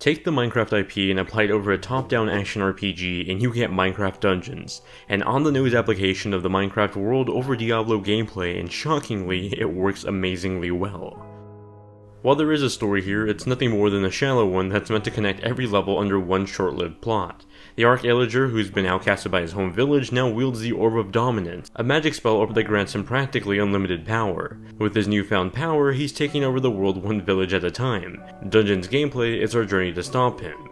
Take the Minecraft IP and apply it over a top-down action RPG and you get Minecraft Dungeons, an on-the-nose application of the Minecraft world over Diablo gameplay, and shockingly, it works amazingly well. While there is a story here, it's nothing more than a shallow one that's meant to connect every level under one short-lived plot. The Archaeologer, who's been outcasted by his home village, now wields the Orb of Dominance, a magic spell that grants him practically unlimited power. With his newfound power, he's taking over the world one village at a time. Dungeons gameplay is our journey to stop him.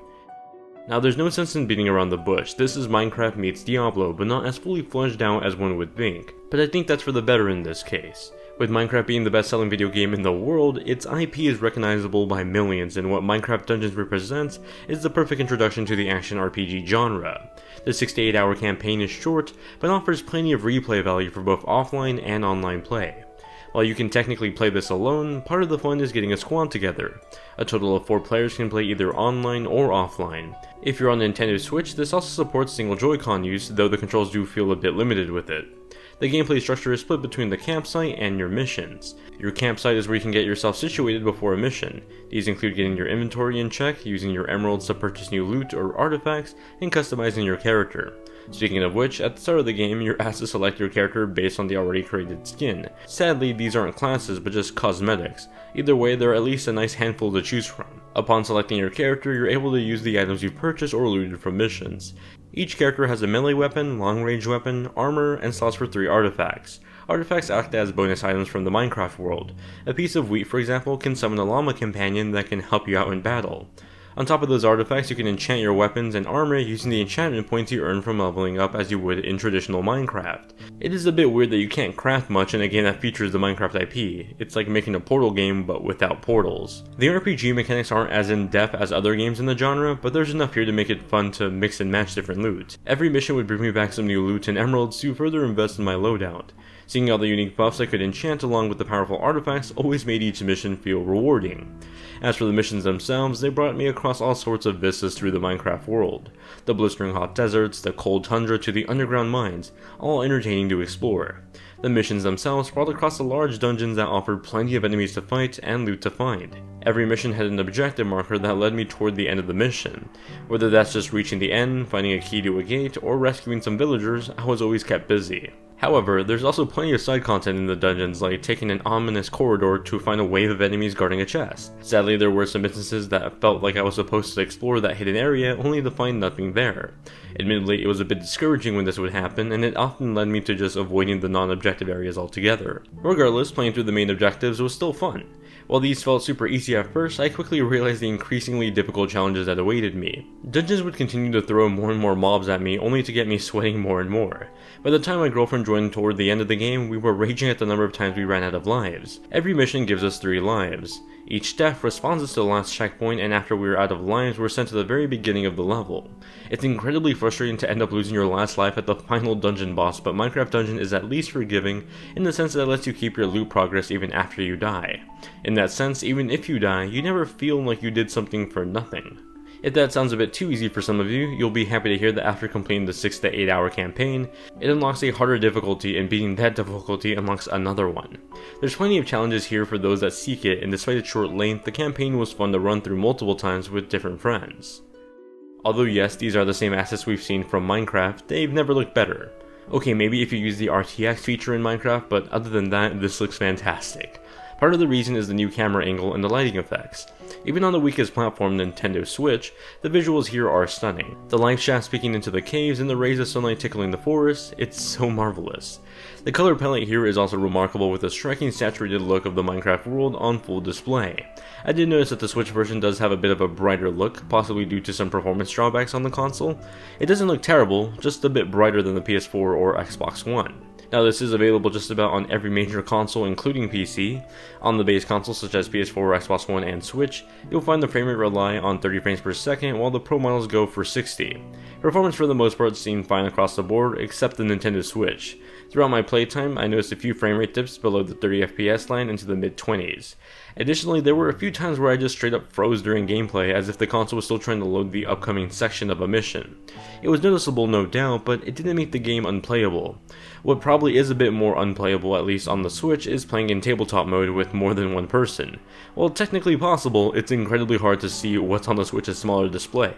Now there's no sense in beating around the bush, this is Minecraft meets Diablo, but not as fully fleshed out as one would think. But I think that's for the better in this case. With Minecraft being the best-selling video game in the world, its IP is recognizable by millions, and what Minecraft Dungeons represents is the perfect introduction to the action RPG genre. The 6 to 8 hour campaign is short, but offers plenty of replay value for both offline and online play. While you can technically play this alone, part of the fun is getting a squad together. A total of 4 players can play either online or offline. If you're on Nintendo Switch, this also supports single Joy-Con use, though the controls do feel a bit limited with it. The gameplay structure is split between the campsite and your missions. Your campsite is where you can get yourself situated before a mission. These include getting your inventory in check, using your emeralds to purchase new loot or artifacts, and customizing your character. Speaking of which, at the start of the game, you're asked to select your character based on the already created skin. Sadly, these aren't classes, but just cosmetics. Either way, there are at least a nice handful to choose from. Upon selecting your character, you're able to use the items you've purchased or looted from missions. Each character has a melee weapon, long-range weapon, armor, and slots for 3 artifacts. Artifacts act as bonus items from the Minecraft world. A piece of wheat, for example, can summon a llama companion that can help you out in battle. On top of those artifacts, you can enchant your weapons and armor using the enchantment points you earn from leveling up as you would in traditional Minecraft. It is a bit weird that you can't craft much in a game that features the Minecraft IP. It's like making a Portal game but without portals. The RPG mechanics aren't as in-depth as other games in the genre, but there's enough here to make it fun to mix and match different loot. Every mission would bring me back some new loot and emeralds to further invest in my loadout. Seeing all the unique buffs I could enchant along with the powerful artifacts always made each mission feel rewarding. As for the missions themselves, they brought me across all sorts of vistas through the Minecraft world. The blistering hot deserts, the cold tundra to the underground mines, all entertaining to explore. The missions themselves brought across the large dungeons that offered plenty of enemies to fight and loot to find. Every mission had an objective marker that led me toward the end of the mission. Whether that's just reaching the end, finding a key to a gate, or rescuing some villagers, I was always kept busy. However, there's also plenty of side content in the dungeons, like taking an ominous corridor to find a wave of enemies guarding a chest. Sadly, there were some instances that felt like I was supposed to explore that hidden area only to find nothing there. Admittedly, it was a bit discouraging when this would happen, and it often led me to just avoiding the non-objective areas altogether. Regardless, playing through the main objectives was still fun. While these felt super easy at first, I quickly realized the increasingly difficult challenges that awaited me. Dungeons would continue to throw more and more mobs at me, only to get me sweating more and more. By the time my girlfriend joined toward the end of the game, we were raging at the number of times we ran out of lives. Every mission gives us 3 lives. Each death respawns us to the last checkpoint, and after we are out of lives, we're sent to the very beginning of the level. It's incredibly frustrating to end up losing your last life at the final dungeon boss, but Minecraft Dungeon is at least forgiving in the sense that it lets you keep your loot progress even after you die. In that sense, even if you die, you never feel like you did something for nothing. If that sounds a bit too easy for some of you, you'll be happy to hear that after completing the 6 to 8 hour campaign, it unlocks a harder difficulty, and beating that difficulty unlocks another one. There's plenty of challenges here for those that seek it, and despite its short length, the campaign was fun to run through multiple times with different friends. Although yes, these are the same assets we've seen from Minecraft, they've never looked better. Okay, maybe if you use the RTX feature in Minecraft, but other than that, this looks fantastic. Part of the reason is the new camera angle and the lighting effects. Even on the weakest platform, Nintendo Switch, the visuals here are stunning. The light shafts peeking into the caves and the rays of sunlight tickling the forest, it's so marvelous. The color palette here is also remarkable, with a striking saturated look of the Minecraft world on full display. I did notice that the Switch version does have a bit of a brighter look, possibly due to some performance drawbacks on the console. It doesn't look terrible, just a bit brighter than the PS4 or Xbox One. Now this is available just about on every major console including PC. On the base consoles such as PS4, Xbox One, and Switch, you'll find the frame rate rely on 30 frames per second while the Pro models go for 60. Performance for the most part seemed fine across the board except the Nintendo Switch. Throughout my playtime, I noticed a few frame rate dips below the 30 FPS line into the mid-20s. Additionally, there were a few times where I just straight up froze during gameplay as if the console was still trying to load the upcoming section of a mission. It was noticeable, no doubt, but it didn't make the game unplayable. What probably is a bit more unplayable, at least on the Switch, is playing in tabletop mode with more than one person. While technically possible, it's incredibly hard to see what's on the Switch's smaller display.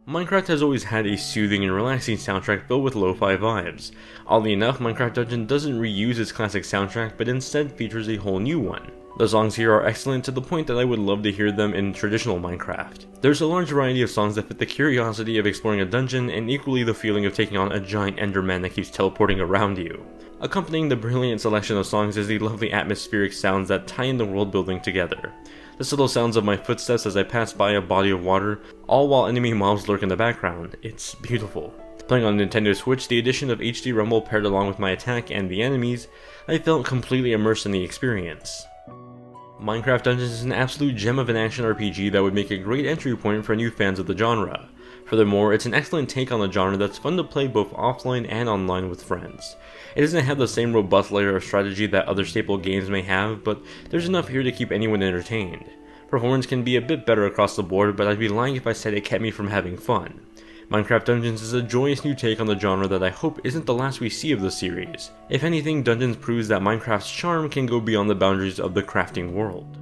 Minecraft has always had a soothing and relaxing soundtrack filled with lo-fi vibes. Oddly enough, Minecraft Dungeon doesn't reuse its classic soundtrack, but instead features a whole new one. The songs here are excellent to the point that I would love to hear them in traditional Minecraft. There's a large variety of songs that fit the curiosity of exploring a dungeon and equally the feeling of taking on a giant enderman that keeps teleporting around you. Accompanying the brilliant selection of songs is the lovely atmospheric sounds that tie in the world building together. The subtle sounds of my footsteps as I pass by a body of water, all while enemy mobs lurk in the background. It's beautiful. Playing on Nintendo Switch, the addition of HD Rumble paired along with my attack and the enemies, I felt completely immersed in the experience. Minecraft Dungeons is an absolute gem of an action RPG that would make a great entry point for new fans of the genre. Furthermore, it's an excellent take on the genre that's fun to play both offline and online with friends. It doesn't have the same robust layer of strategy that other staple games may have, but there's enough here to keep anyone entertained. Performance can be a bit better across the board, but I'd be lying if I said it kept me from having fun. Minecraft Dungeons is a joyous new take on the genre that I hope isn't the last we see of the series. If anything, Dungeons proves that Minecraft's charm can go beyond the boundaries of the crafting world.